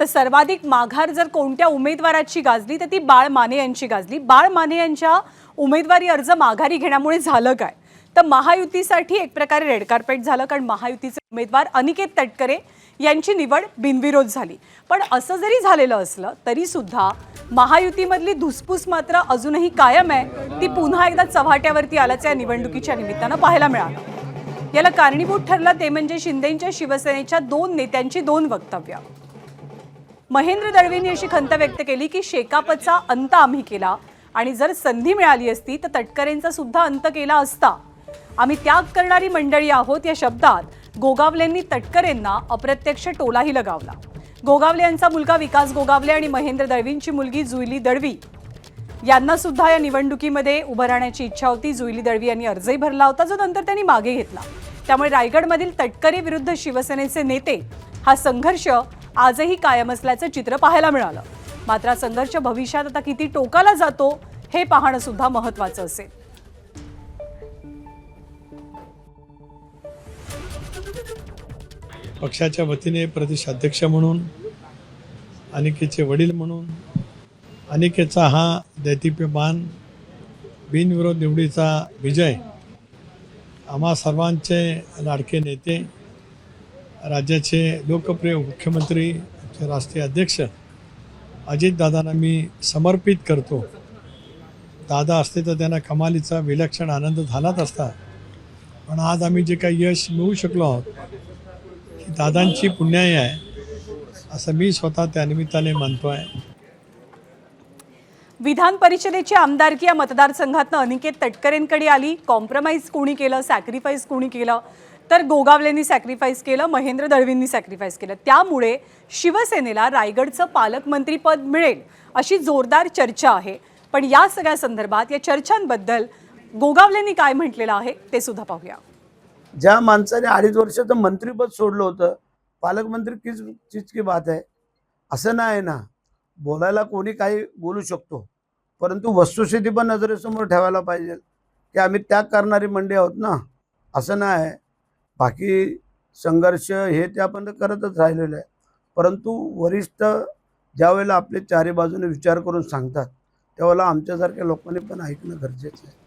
तर सर्वाधिक माघार जर कोणत्या उमेदवाराची गाजली तर ती बाळ माने यांची गाजली। बाळ माने यांच्या उमेदवारी अर्ज माघारी घेण्यामुळे झालं काय, तर महायुतीसाठी एक प्रकारे रेड कार्पेट झालं, कारण महायुतीचे उमेदवार अनिकेत तटकरे यांची निवड बिनविरोध झाली। पण असं जरी झालेलं असलं तरी सुद्धा महायुतीमधली धुसफूस मात्र अजूनही कायम आहे। ती पुन्हा एकदा चव्हाट्यावरती आल्याचं या निवडणुकीच्या निमित्तानं पाहायला मिळालं। याला कारणीभूत ठरलं ते म्हणजे शिंदेंच्या शिवसेनेच्या दोन नेत्यांची दोन वक्तव्य। महेंद्र दळवींनी अशी खंत व्यक्त केली की शेकापचा अंत आम्ही केला आणि जर संधी मिळाली असती तर तटकरेंचा सुद्धा अंत केला असता। आम्ही त्याग करणारी मंडळी आहोत, या शब्दात गोगावलेंनी तटकरेंना अप्रत्यक्ष टोलाही लगावला। गोगावले यांचा मुलगा विकास गोगावले आणि महेंद्र दळवींची मुलगी जुईली दळवी यांना सुद्धा या निवडणुकीमध्ये उभं राहण्याची इच्छा होती। जुईली दळवी यांनी अर्जही भरला होता, जो नंतर त्यांनी मागे घेतला। त्यामुळे रायगडमधील तटकरे विरुद्ध शिवसेनेचे नेते हा संघर्ष आजही कायम असल्याचं चित्र पाहायला मिळालं। मात्र संघर्ष भविष्यात आता किती टोकाला जातो हे पाहणं सुद्धा महत्त्वाचं असेल। पक्षाच्या वतीने प्रदेशाध्यक्ष म्हणून, अनिकेतचे वडील म्हणून, अनिकेतचा हा दैदिप्यमान बिनविरोध निवडीचा विजय आम्हा सर्वांचे लाडके नेते, राज्याचे लोकप्रिय मुख्यमंत्री, राष्ट्रीय अध्यक्ष अजितदादांना मी समर्पित करतो। दादा असते तर त्यांना कमालीचा विलक्षण आनंद झालाच असता, पण आज आम्ही जे काही यश मिळवू शकलो आहोत ही दादांची पुण्याई आहे असं मी स्वतः त्या निमित्ताने मानतो आहे। विधान परिषदेची आमदारकी या मतदारसंघातनं अनिकेत तटकरेंकडे आली। कॉम्प्रोमाइज कोणी केलं, सॅक्रिफाईस कोणी केलं, तर गोगावलेंनी सॅक्रिफाईस केलं, महेंद्र दळवींनी सॅक्रिफाईस केलं। त्यामुळे शिवसेनेला रायगडचं पालकमंत्रीपद मिळेल अशी जोरदार चर्चा आहे। पण या सगळ्या संदर्भात, या चर्चांबद्दल गोगावलेंनी काय म्हटलेलं आहे ते सुद्धा पाहूया। ज्या माणसाने 2.5 वर्षाचं मंत्रीपद सोडलं होतं, पालकमंत्री किस चीज की बात आहे, असं नाही ना। बोलायला कोणी काही बोलू शकतो, परंतु वस्तुस्थिती पण नजरेसमोर ठेवायला पाहिजे की आम्ही त्याग करणारी मंडळी आहोत ना, असं नाही। बाकी संघर्ष हे ते आपण करतच राहिलेलं आहे, परंतु वरिष्ठ ज्यावेळेला आपले चारी बाजूने विचार करून सांगतात त्यावेळेला आमच्यासारख्या लोकांनी पण ऐकणं गरजेचं आहे।